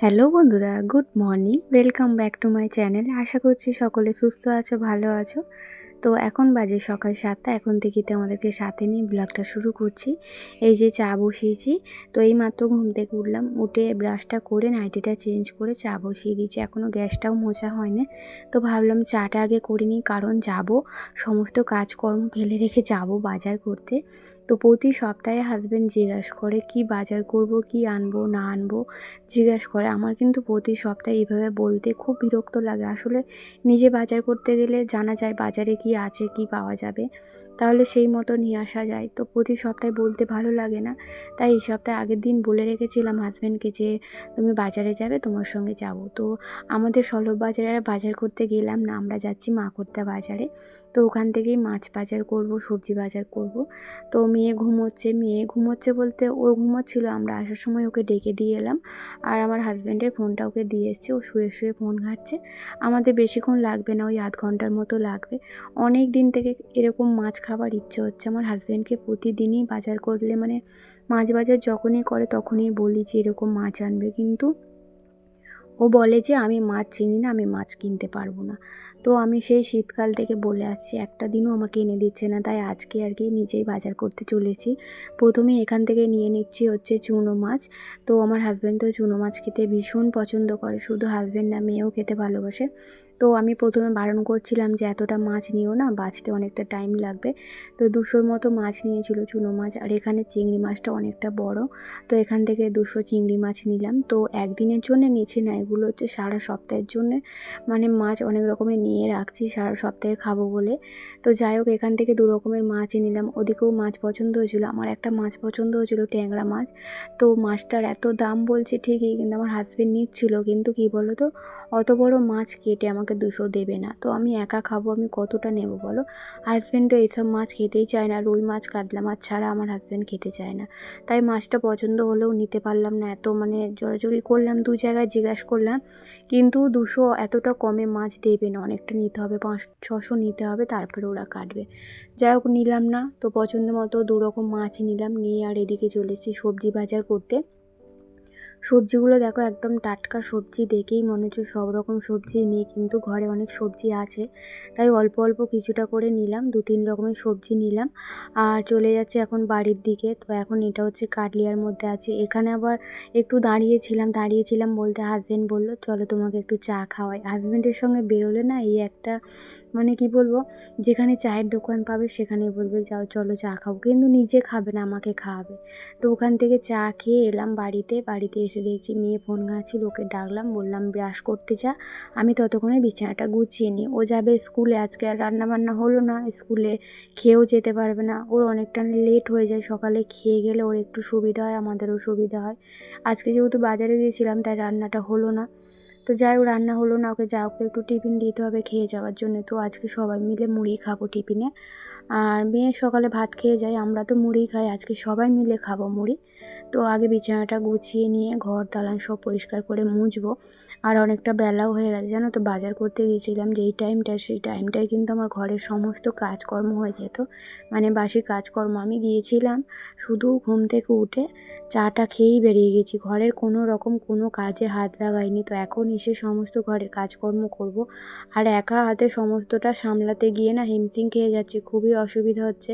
Hello বন্ধুরা, good morning. Welcome back to my channel. আশা করছি সকলে সুস্থ আছো, ভালো আছো। তো এখন বাজে সকাল 7টা। এখন থেকে আমাদেরকে সাথে নিয়ে ব্লগটা শুরু করছি। এই যে চা বসিয়েছি। তো এইমাত্র ঘুম থেকে উঠলাম, উঠে ব্রাশটা করে নাইটিটা চেঞ্জ করে চা বসিয়ে দিয়েছি। এখনও গ্যাসটাও মোছা হয়নি। তো ভাবলাম চাটা আগে করে নিই, কারণ যাব, সমস্ত কাজকর্ম ফেলে রেখে যাব বাজার করতে। তো প্রতি সপ্তাহে হাজব্যান্ড জিজ্ঞাসা করে কি বাজার করব, কি আনবো না আনবো জিজ্ঞাসা করে। আমার কিন্তু প্রতি সপ্তাহে এইভাবে বলতে খুব বিরক্ত লাগে। আসলে নিজে বাজার করতে গেলে জানা যায় বাজারে কি আছে, কি পাওয়া যাবে, তাহলে সেই মতো নিয়ে আসা যায়। তো প্রতি সপ্তাহে বলতে ভালো লাগে না। তাই এই সপ্তাহে আগের দিন বলে রেখেছিলাম হাজব্যান্ডকে যে তুমি বাজারে যাবে, তোমার সঙ্গে যাব। তো আমাদের সলভ বাজারে আর বাজার করতে গেলাম না, আমরা যাচ্ছি মাকড়দা বাজারে। তো ওখান থেকেই মাছ বাজার করব, সবজি বাজার করব। তো মেয়ে ঘুমোচ্ছে বলতে ও ঘুমোচ্ছিল, আমরা আসার সময় ওকে ডেকে দিয়ে এলাম। আর আমার হাজব্যান্ডের ফোনটা ওকে দিয়ে এসেছি, ও শুয়ে শুয়ে ফোন ঘাঁটছে। আমাদের বেশিক্ষণ লাগবে না, ওই আধ ঘন্টার মতো লাগবে। অনেক দিন থেকে এরকম মাছ খাবার ইচ্ছে হচ্ছে আমার হাজব্যান্ডকে। প্রতিদিনই বাজার করলে মাছ বাজার যখনই করে তখনই বলি যে এরকম মাছ আনবে, কিন্তু ও বলে যে আমি মাছ চিনি না, আমি মাছ কিনতে পারবো না। তো আমি সেই শীতকাল থেকে বলে আসছি, একটা দিনও আমাকে এনে দিচ্ছে না। তাই আজকে আর কি নিজেই বাজার করতে চলেছি। প্রথমে এখান থেকে নিয়ে নিচ্ছি হচ্ছে চুনো মাছ। তো আমার হাজব্যান্ড তো চুনো মাছ খেতে ভীষণ পছন্দ করে, শুধু হাজব্যান্ড না, মেয়েও খেতে ভালোবাসে। তো আমি প্রথমে বারণ করছিলাম যে এতটা মাছ নিও না, বাছতে অনেকটা টাইম লাগবে। তো 200 মতো মাছ নিয়েছিল চুনো মাছ, আর এখানে চিংড়ি মাছটা অনেকটা বড়। তো এখান থেকে 200 চিংড়ি মাছ নিলাম। তো একদিনের জন্য নিচ্ছি না, এগুলো হচ্ছে সারা সপ্তাহের জন্যে, মাছ অনেক রকমের নিয়ে রাখছি সারা সপ্তাহে খাবো বলে। তো যাই হোক, এখান থেকে 2 রকমের মাছই নিলাম। ওদিকেও মাছ পছন্দ হয়েছিল, আমার একটা মাছ পছন্দ হয়েছিল ট্যাংরা মাছ। তো মাছটার এত দাম বলছে ঠিকই, কিন্তু আমার হাজব্যান্ড নিচ্ছিল, কিন্তু কী বলো তো, অত বড় মাছ কেটে আমাকে 200 দেবে না। তো আমি একা খাবো, আমি কতটা নেব বলো। হাজব্যান্ড তো এইসব মাছ খেতেই চায় না, রুই মাছ কাতলা মাছ ছাড়া আমার হাজব্যান্ড খেতে চায় না। তাই মাছটা পছন্দ হলেও নিতে পারলাম না, এত জোরাজুরি করলাম, 2 জায়গায় জিজ্ঞাসা করলাম, কিন্তু 200 এতটা কমে মাছ দেবে না, অনেকটা নিতে হবে, 500-600 নিতে হবে, তারপরে ওরা কাটবে। যাই হোক, নিলাম না। তো পছন্দ মতো 2 রকম মাছ নিলাম, নিয়ে আর এদিকে চলেছি সবজি বাজার করতে। সবজিগুলো দেখো, একদম টাটকা সবজি, দেখেই মনে হচ্ছে সব রকম সবজি নিই, কিন্তু ঘরে অনেক সবজি আছে, তাই অল্প অল্প কিছুটা করে নিলাম, 2-3 রকমের সবজি নিলাম। আর চলে যাচ্ছে এখন বাড়ির দিকে। তো এখন এটা হচ্ছে কাটলিয়ার মধ্যে আছে। এখানে আবার একটু দাঁড়িয়েছিলাম বলতে হাজব্যান্ড বলল চলো তোমাকে একটু চা খাওয়াই। হাজব্যান্ডের সঙ্গে বেরোলে না এই একটা কি বলবো, যেখানে চায়ের দোকান পাবে সেখানেই বলবে যাও চলো চা খাবো, কিন্তু নিজে খাবে না, আমাকে খাওয়াবে। তো ওখান থেকে চা খেয়ে এলাম বাড়িতে এসে দেখছি মেয়ে ফোন ঘাঁটছিল, ওকে ডাকলাম, বললাম ব্রাশ করতে যা, আমি ততক্ষণে বিছানাটা গুছিয়ে নিই। ও যাবে স্কুলে, আজকে আর রান্নাবান্না হলো না, স্কুলে খেয়েও যেতে পারবে না, ওর অনেকটা লেট হয়ে যায়। সকালে খেয়ে গেলে ওর একটু সুবিধা হয়, আমাদেরও সুবিধা হয়। আজকে যেহেতু বাজারে গিয়েছিলাম তাই রান্নাটা হলো না। তো যাই হোক, রান্না হলো না, ওকে যা ওকে একটু টিফিন দিতে হবে খেয়ে যাওয়ার জন্য। তো আজকে সবাই মিলে মুড়ি খাবো টিফিনে। আর মেয়ে সকালে ভাত খেয়ে যায়, আমরা তো মুড়ি খাই, আজকে সবাই মিলে খাবো মুড়ি। তো আগে বিছানাটা গুছিয়ে নিয়ে ঘর দালান সব পরিষ্কার করে মুছবো। আর অনেকটা বেলাও হয়ে গেছে জানো তো, বাজার করতে গিয়েছিলাম যেই টাইমটা, সেই টাইমটায় কিন্তু আমার ঘরের সমস্ত কাজকর্ম হয়ে যেত, বাসি কাজকর্ম। আমি গিয়েছিলাম শুধু ঘুম থেকে উঠে চাটা খেয়েই বেরিয়ে গেছি, ঘরের কোনো কাজে হাত লাগাইনি। তো এখন এসে সমস্ত ঘরের কাজকর্ম করব, আর একা হাতে সমস্তটা সামলাতে গিয়ে না হিমশিম খেয়ে যাচ্ছি, খুবই অসুবিধা হচ্ছে।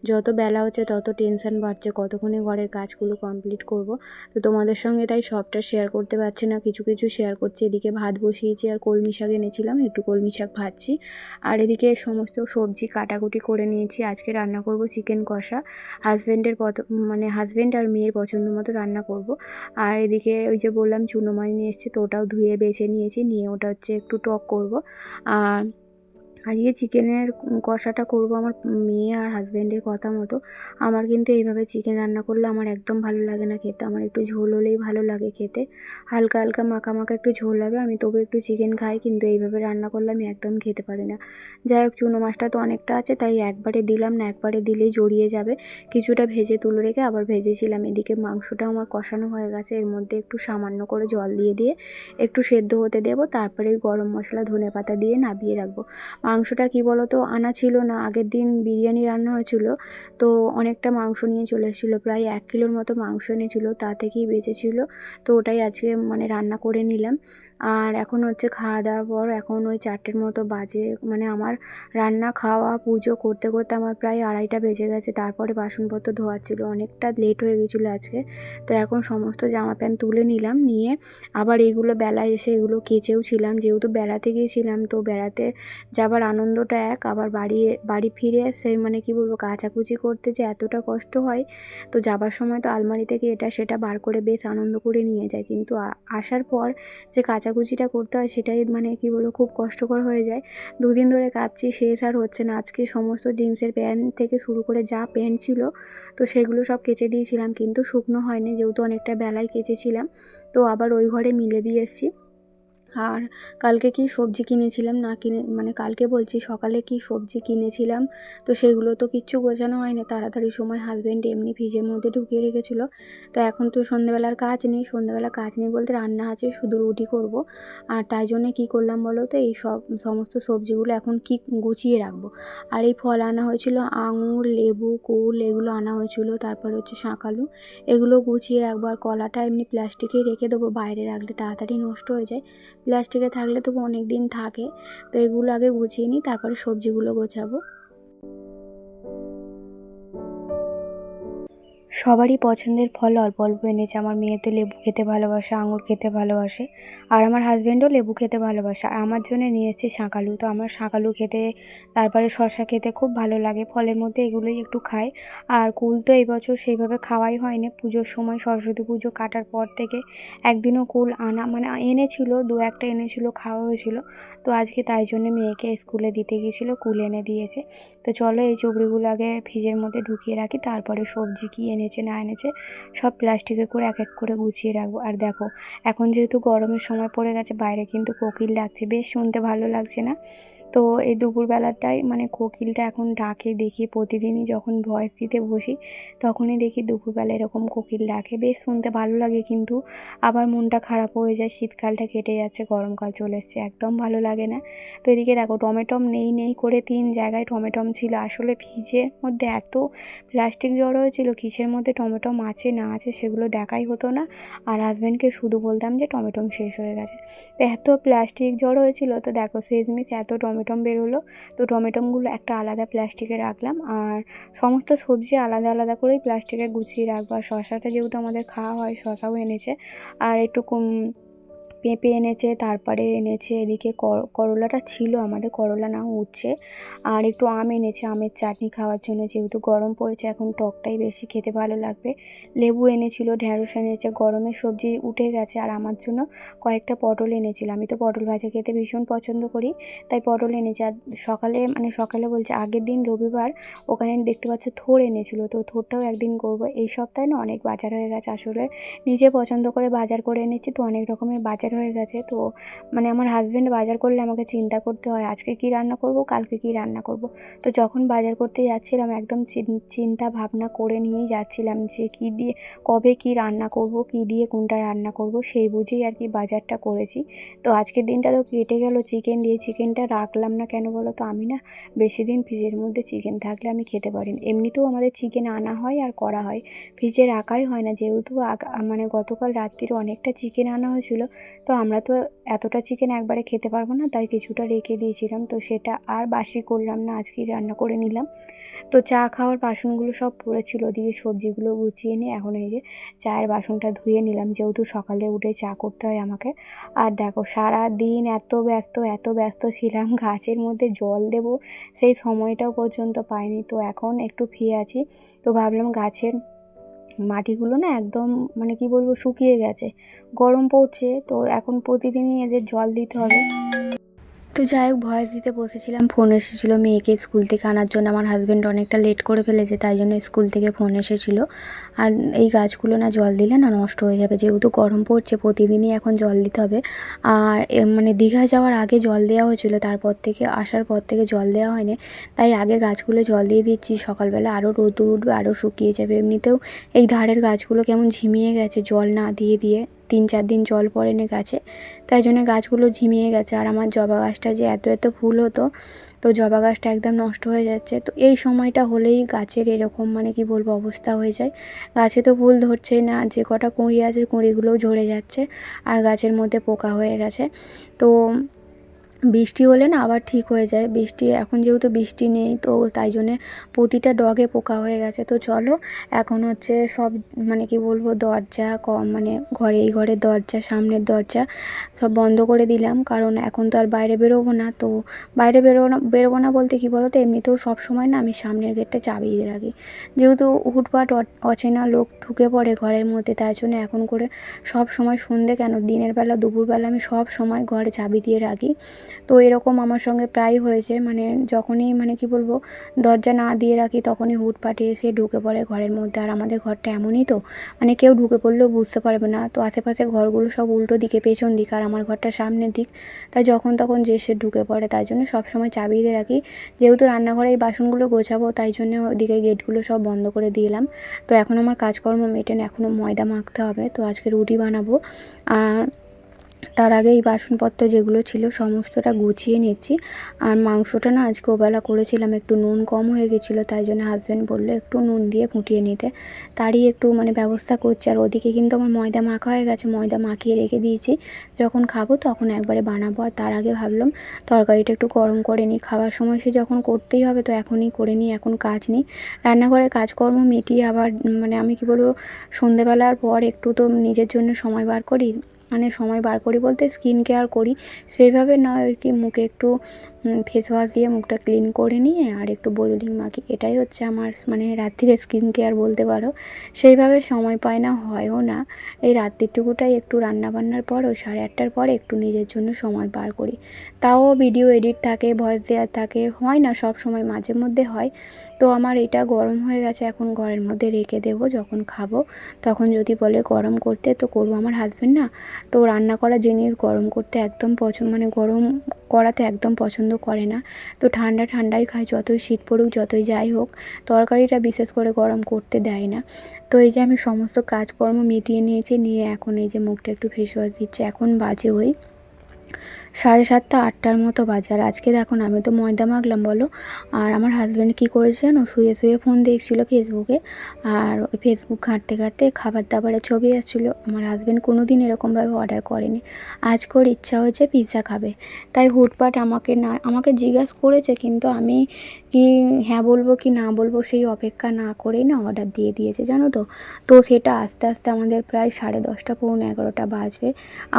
যত বেলা হচ্ছে তত টেনশন বাড়ছে, কতক্ষণে ঘরের কাজগুলো কমপ্লিট করব। তো তোমাদের সঙ্গে তাই সবটা শেয়ার করতে পারছি না, কিছু কিছু শেয়ার করছি। এদিকে ভাত বসিয়েছি, আর কলমি শাক এনেছিলাম, একটু কলমি শাক ভাজছি। আর এদিকে সমস্ত সবজি কাটাকুটি করে নিয়েছি। আজকে রান্না করব চিকেন কষা, হাজব্যান্ড আর মেয়ের পছন্দ মতো রান্না করব। আর এদিকে ওই যে বললাম চুনো মাছ নিয়ে এসেছি, তো ওটাও ধুয়ে বেছে নিয়েছি, নিয়ে ওটা হচ্ছে একটু টক করব। আর আজকে চিকেনের কষাটা করব আমার মেয়ে আর হাজব্যান্ডের কথা মতো। আমার কিন্তু এইভাবে চিকেন রান্না করলে আমার একদম ভালো লাগে না খেতে, আমার একটু ঝোল হলেই ভালো লাগে খেতে, হালকা হালকা মাখা মাখা একটু ঝোল হবে, আমি তবু একটু চিকেন খাই, কিন্তু এইভাবে রান্না করলে আমি একদম খেতে পারি না। যাই হোক, চুনো মাছটা তো অনেকটা আছে, তাই একবারে দিলাম না, একবারে দিলেই জড়িয়ে যাবে। কিছুটা ভেজে তুলে রেখে আবার ভেজেছিলাম। এদিকে মাংসটা আমার কষানো হয়ে গেছে, এর মধ্যে একটু সামান্য করে জল দিয়ে একটু সেদ্ধ হতে দেবো, তারপরে গরম মশলা ধনেপাতা দিয়ে নামিয়ে রাখবো। মাংসটা কি বলো তো আনা ছিল না, আগের দিন বিরিয়ানি রান্না হয়েছিল, তো অনেকটা মাংস নিয়ে চলে এসেছিলো, প্রায় 1 কিলোর মতো মাংস এনেছিলো, তা থেকেই বেঁচেছিল। তো ওটাই আজকে মানে রান্না করে নিলাম। আর এখন হচ্ছে খাওয়া দাওয়ার পর এখন ওই 4টের মতো বাজে, মানে আমার রান্না খাওয়া পুজো করতে করতে আমার প্রায় 2:30টা বেজে গেছে। তারপরে বাসনপত্র ধোয়ার ছিল, অনেকটা লেট হয়ে গেছিলো আজকে। তো এখন সমস্ত জামা প্যান্ট তুলে নিলাম, নিয়ে আবার এইগুলো বেলায় এসে এগুলো কেচেও ছিলাম, যেহেতু বেড়াতে গিয়েছিলাম তো বেড়াতে যাবার আনন্দটা এক, আবার বাড়ি ফিরে এসে মানে কি বলবো কাচাকুচি করতে যে এতটা কষ্ট হয়। তো যাবার সময় তো আলমারি থেকে এটা সেটা বার করে বেশ আনন্দ করে নিয়ে যায়, কিন্তু আসার পর যে কাচাকুচিটা করতে হয় সেটাই মানে কি বলবো খুব কষ্টকর হয়ে যায়। 2 দিন ধরে কাচছি, শেষ আর হচ্ছে না। আজকে সমস্ত জিন্সের প্যান্ট থেকে শুরু করে যা প্যান্ট ছিল তো সেগুলো সব কেচে দিয়েছিলাম, কিন্তু শুকনো হয়নি, যেহেতু অনেকটা বেলায় কেচেছিলাম। তো আবার ওই ঘরে মিলে দিয়ে এসেছি। আর কালকে কি সবজি কিনেছিলাম না কিনে, মানে কালকে বলছি সকালে কি সবজি কিনেছিলাম, তো সেগুলো তো কিচ্ছু গোছানো হয়নি। তাড়াতাড়ি সময় হাজব্যান্ড এমনি ফ্রিজের মধ্যে ঢুকিয়ে রেখেছিলো। তো এখন তো সন্ধ্যেবেলার কাজ নেই, সন্ধ্যেবেলা কাজ নেই বলতে রান্না আছে, শুধু রুটি করব। আর তাই জন্যে কী করলাম বলো তো, এই সমস্ত সবজিগুলো এখন কি গুছিয়ে রাখবো। আর এই ফল আনা হয়েছিল, আঙুর, লেবু, কুল এগুলো আনা হয়েছিল, তারপরে হচ্ছে শাঁকালু, এগুলো গুছিয়ে রাখবো। আর কলাটা এমনি প্লাস্টিকেই রেখে দেবো, বাইরে রাখলে তাড়াতাড়ি নষ্ট হয়ে যায়, প্লাস্টিকে থাকলে তবু অনেক দিন থাকে। তো এগুলো আগে গুছিয়ে নিই, তারপরে সবজিগুলো গোছাবো। সবারই পছন্দের ফল অল্প অল্প এনেছে। আমার মেয়ে তো লেবু খেতে ভালোবাসে, আঙুর খেতে ভালোবাসে, আর আমার হাজব্যান্ডও লেবু খেতে ভালোবাসে। আর আমার জন্য নিয়ে এসেছে শাঁকালু, তো আমার শাঁকালু খেতে, তারপরে শসা খেতে খুব ভালো লাগে। ফলের মধ্যে এগুলোই একটু খাই। আর কুল তো এই বছর সেইভাবে খাওয়াই হয়নি, পুজোর সময় সরস্বতী পুজো কাটার পর থেকে একদিনও কুল আনা মানে এনেছিল, 2-1টা এনেছিল, খাওয়া হয়েছিল। তো আজকে তাই জন্য মেয়েকে স্কুলে দিতে গিয়েছিলো, কুল এনে দিয়েছে। তো চলো এই চুবড়িগুলো আগে ফ্রিজের মধ্যে ঢুকিয়ে রাখি, তারপরে সবজি কী এনেছে না এনেছে সব প্লাস্টিকে করে এক এক করে গুছিয়ে রাখবো। আর দেখো এখন যেহেতু গরমের সময় পড়ে গেছে, বাইরে কিন্তু কোকিল ডাকছে, বেশ শুনতে ভালো লাগছে না? তো এই দুপুরবেলাটাই মানে কোকিলটা এখন ডাকে, দেখি প্রতিদিনই যখন ভয়েস দিতে বসি তখনই দেখি দুপুরবেলা এরকম কোকিল ডাকে, বেশ শুনতে ভালো লাগে। কিন্তু আবার মনটা খারাপ হয়ে যায়, শীতকালটা কেটে যাচ্ছে, গরমকাল চলে এসছে, একদম ভালো লাগে না। তো এদিকে দেখো টমেটম নেই নেই করে 3 জায়গায় টমেটম ছিল, আসলে ফ্রিজের মধ্যে এত প্লাস্টিক জড়ো হয়েছিল, কিসের মধ্যে টমেটম আছে না আছে সেগুলো দেখাই হতো না। আর হাজব্যান্ডকে শুধু বলতাম যে টমেটম শেষ হয়ে গেছে। তো এত প্লাস্টিক জড়ো হয়েছিল, তো দেখো শেষমেশ এত টমেটম বেরোলো। তো টমেটমগুলো একটা আলাদা প্লাস্টিকে রাখলাম, আর সমস্ত সবজি আলাদা আলাদা করেই প্লাস্টিকে গুছিয়ে রাখবো। আর শসাটা যেহেতু আমাদের খাওয়া হয়, শসাও এনেছে। আর একটু পেঁপে এনেছে, তারপরে এনেছে এদিকে করলাটা ছিল আমাদের, করলা না উচ্ছে। আর একটু আম এনেছে, আমের চাটনি খাওয়ার জন্য, যেহেতু গরম পড়েছে এখন টকটাই বেশি খেতে ভালো লাগবে। লেবু এনেছিল, ঢ্যাঁড়স এনেছে, গরমের সবজি উঠে গেছে। আর আমার জন্য কয়েকটা পটল এনেছিল, আমি তো পটল ভাজা খেতে ভীষণ পছন্দ করি, তাই পটল এনেছে। আর সকালে বলছে আগের দিন রবিবার, ওখানে দেখতে পাচ্ছ থোড় এনেছিল, তো থোড়টাও একদিন করবো। এই সপ্তাহে না অনেক বাজার হয়ে গেছে, আসলে নিজে পছন্দ করে বাজার করে এনেছি, তো অনেক রকমের বাজার হয়ে গেছে। তো মানে আমার হাজব্যান্ড বাজার করলে আমাকে চিন্তা করতে হয় আজকে কি রান্না করব, কালকে কি রান্না করব। তো যখন বাজার করতে যাচ্ছিলাম একদম চিন্তা ভাবনা করে নিয়েই যাচ্ছিলাম যে কী দিয়ে কবে কি রান্না করব, কি দিয়ে কোনটা রান্না করব, সেই বুঝেই আর কি বাজারটা করেছি। তো আজকের দিনটা তো কেটে গেল চিকেন দিয়ে, চিকেনটা রাখলাম না কেন বলো তো, আমি না বেশি দিন ফ্রিজের মধ্যে চিকেন থাকলে আমি খেতে পারি না। এমনিতেও আমাদের চিকেন আনা হয় আর করা হয়, ফ্রিজে রাখাই হয় না, যেহেতু মানে গতকাল রাত্রিরে অনেকটা চিকেন আনা হয়েছিল। তো আমরা তো এতটা চিকেন একবারে খেতে পারবো না, তাই কিছুটা রেখে দিয়েছিলাম, তো সেটা আর বাসি করলাম না, আজকেই রান্না করে নিলাম। তো চা খাওয়ার বাসনগুলো সব পড়েছিল, দিয়ে সবজিগুলো গুছিয়ে নিয়ে এখন এই যে চায়ের বাসনটা ধুয়ে নিলাম, যেহেতু সকালে উঠে চা করতে হয় আমাকে। আর দেখো সারা দিন এত ব্যস্ত ছিলাম, গাছের মধ্যে জল দেব সেই সময়টাও পর্যন্ত পাইনি। তো এখন একটু ফ্রি আছি, তো ভাবলাম গাছের মাটিগুলো না একদম মানে কি বলবো শুকিয়ে গেছে, গরম পড়ছে, তো এখন প্রতিদিনই এদের জল দিতে হবে। তো যাই হোক ভয়েস দিতে বসেছিলাম, ফোন এসেছিলো মেয়েকে স্কুল থেকে আনার জন্য, আমার হাজব্যান্ড অনেকটা লেট করে ফেলেছে, তাই জন্য স্কুল থেকে ফোন এসেছিলো। আর এই গাছগুলো না জল দিলে না নষ্ট হয়ে যাবে, যেহেতু গরম পড়ছে প্রতিদিনই এখন জল দিতে হবে। আর মানে দীঘা যাওয়ার আগে জল দেওয়া হয়েছিলো, তারপর থেকে আসার পর থেকে জল দেওয়া হয়নি, তাই আগে গাছগুলো জল দিয়ে দিচ্ছি, সকালবেলা আরও রোদ্দুর উঠবে, আরও শুকিয়ে যাবে। এমনিতেও এই ধারের গাছগুলো কেমন ঝিমিয়ে গেছে জল না দিয়ে দিয়ে। 3-4 দিন জল পড়েনি গাছে, তাই জন্য গাছগুলো ঝিমিয়ে গেছে। আর আমার জবা গাছটা যে এত এত ফুল হতো, তো জবা গাছটা একদম নষ্ট হয়ে যাচ্ছে। তো এই সময়টা হলেই গাছের এরকম মানে কি বলবো অবস্থা হয়ে যায়। গাছে তো ফুল ধরছেই না, যে কটা কুঁড়ি আছে কুঁড়িগুলোও ঝরে যাচ্ছে, আর গাছের মধ্যে পোকা হয়ে গেছে। তো বৃষ্টি হলে না আবার ঠিক হয়ে যায়। বৃষ্টি এখন যেহেতু বৃষ্টি নেই, তো তাই জন্যে প্রতিটা ডগে পোকা হয়ে গেছে। তো চলো এখন হচ্ছে সব মানে কি বলবো দরজা মানে এই ঘরের দরজা, সামনের দরজা সব বন্ধ করে দিলাম, কারণ এখন তো আর বাইরে বেরোবো না। তো বাইরে বেরোবো না বলতে কি বলো তো, এমনিতেও সব সময় না আমি সামনের গেটটা চাবি দিয়ে রাখি, যেহেতু হুটপাট অচেনা লোক ঢুকে পড়ে ঘরের মধ্যে। তাই জন্য এখন করে সব সময় সন্ধে কেন, দিনের বেলা দুপুরবেলা আমি সব সময় ঘরে চাবি দিয়ে রাখি। তো এরকম আমার সঙ্গে প্রায় হয়েছে, মানে যখনই মানে কি বলবো দরজা না দিয়ে রাখি তখনই হুটপাটে এসে ঢুকে পড়ে ঘরের মধ্যে। আর আমাদের ঘরটা এমনই তো, মানে কেউ ঢুকে পড়লেও বুঝতে পারবে না। তো আশেপাশে ঘরগুলো সব উল্টো দিকে, পেছন দিক, আর আমার ঘরটা সামনের দিক, তাই যখন তখন যে সে ঢুকে পড়ে। তাই জন্য সবসময় চাবি দিয়ে রাখি। যেহেতু রান্নাঘরে এই বাসনগুলো গোছাবো, তাই জন্য ওদিকের গেটগুলো সব বন্ধ করে দিলাম। তো এখন আমার কাজকর্ম মেটেন, এখনও ময়দা মাখতে হবে। তো আজকে রুটি বানাবো, আর তার আগে এই বাসনপত্র যেগুলো ছিল সমস্তটা গুছিয়ে নিচ্ছি। আর মাংসটা না আজকে ওবেলা করেছিলাম, একটু নুন কম হয়ে গেছিলো, তাই জন্য হাজব্যান্ড বললো একটু নুন দিয়ে ফুটিয়ে নিতে, তারই একটু মানে ব্যবস্থা করছি। আর ওদিকে কিন্তু আমার ময়দা মাখা হয়ে গেছে, ময়দা মাখিয়ে রেখে দিয়েছি, যখন খাবো তখন একবারে বানাবো। আর তার আগে ভাবলাম তরকারিটা একটু গরম করে নিই, খাওয়ার সময় সে যখন করতেই হবে তো এখনই করে নিই, এখন কাজ নেই। রান্নাঘরের কাজকর্ম মিটিয়ে আবার মানে আমি কি বলবো সন্ধেবেলার পর একটু তো নিজের জন্য সময় বার করি, মানে সময় বার করি বলতে স্কিন কেয়ার করি, সেইভাবে নয় আর কি। মুখে একটু ফেস ওয়াশ দিয়ে মুখটা ক্লিন করে নিয়ে আর একটু বোলিং মাখি, এটাই হচ্ছে আমার মানে রাত্রির স্কিন কেয়ার বলতে পারো। সেইভাবে সময় পায় না, হয়ও না। এই রাত্রিটুকুটাই একটু রান্নাবান্নার পর ওই 8:30টার পরে একটু নিজের জন্য সময় বার করি। তাও ভিডিও এডিট থাকে, ভয়েস দেওয়ার থাকে, হয় না সব সময়, মাঝে মধ্যে হয়। তো আমার এটা গরম হয়ে গেছে, এখন ঘরের মধ্যে রেখে দেবো, যখন খাবো তখন যদি বলে গরম করতে তো করবো। আমার হাজব্যান্ড না তো রান্না করা জিনিস গরম করতে একদম মানে গরম করাতে একদম পছন্দ করে না। তো ঠান্ডা ঠান্ডাই খায়, যতই শীত পড়ুক যতই যাই হোক, তরকারিটা বিশেষ করে গরম করতে দেয় না। তো এই যে আমি সমস্ত কাজকর্ম মিটিয়ে নিয়েছি, নিয়ে এখন এই যে মুখটা একটু ফেস ওয়াশ দিচ্ছি। এখন বাজে ওই 7:30 8টার মতো বাজে। আর আজকে দেখুন আমি তো ময়দা মাখলাম বলো, আর আমার হাজব্যান্ড কী করেছে জানো, শুয়ে শুয়ে ফোন দেখছিলো ফেসবুকে। আর ওই ফেসবুক ঘাঁটতে ঘাঁটতে খাবার দাবারের ছবি আসছিলো। আমার হাজব্যান্ড কোনো দিন এরকমভাবে অর্ডার করেনি, আজকে ওর ইচ্ছা হয়েছে পিৎজা খাবে, তাই হুটপাট আমাকে জিজ্ঞাসা করেছে, কিন্তু আমি কি হ্যাঁ বলবো কি না বলবো সেই অপেক্ষা না করেই না অর্ডার দিয়ে দিয়েছে জানো তো। তো সেটা আস্তে আস্তে আমাদের প্রায় 10:30 পৌনে 11টা বাজবে।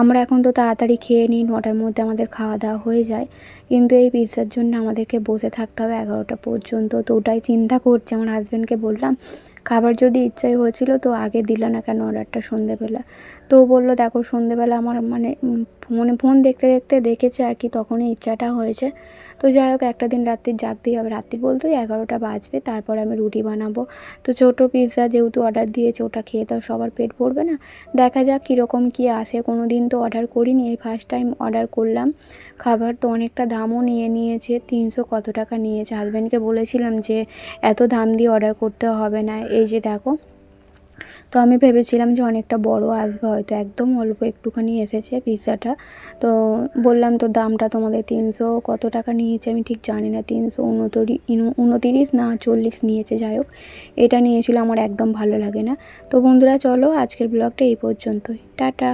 আমরা এখন তো তাড়াতাড়ি খেয়ে নিই, 9টার মধ্যে আমাদের খাওয়া দাওয়া হয়ে যায়, কিন্তু এই পিৎজার জন্য আমাদেরকে বসে থাকতে হবে 11টা পর্যন্ত। তো ওটাই চিন্তা করছি। আমার হাজব্যান্ডকে বললাম খাবার যদি ইচ্ছাই হয়েছিল তো আগে দিল না কেন অর্ডারটা সন্ধেবেলা। তো বললো দেখো সন্ধেবেলা আমার মানে ফোন দেখতে দেখতে দেখেছে আর কি, তখনই ইচ্ছাটা হয়েছে। তো যাই হোক একটা দিন রাত্রি জাগতেই হবে, রাত্রি বলতে 11টা বাজবে, তারপর আমি রুটি বানাবো। তো ছোটো পিৎজা যেহেতু অর্ডার দিয়েছে, ওটা খেয়ে তো সবার পেট ভরবে না, দেখা যাক কীরকম কী আসে। কোনো দিন তো অর্ডার করিনি, এই ফার্স্ট টাইম অর্ডার করলাম খাবার। তো অনেকটা দামও নিয়েছে, 300 কত টাকা নিয়েছে। হাজব্যান্ডকে বলেছিলাম যে এত দাম দিয়ে অর্ডার করতে হবে না, এই যে দেখো। তো আমি ভেবেছিলাম যে অনেকটা বড় আসবে, হয়তো একদম অল্প একটুখানি এসেছে পিৎজাটা। তো বললাম তো দামটা তোমাদের 300 কত টাকা নিয়েছে আমি ঠিক জানি না, 329 না 40 নিয়েছে, যাই হোক এটা নিয়েছিল। আমার একদম ভালো লাগে না। তো বন্ধুরা চলো আজকের ব্লগটা এই পর্যন্তই, টাটা।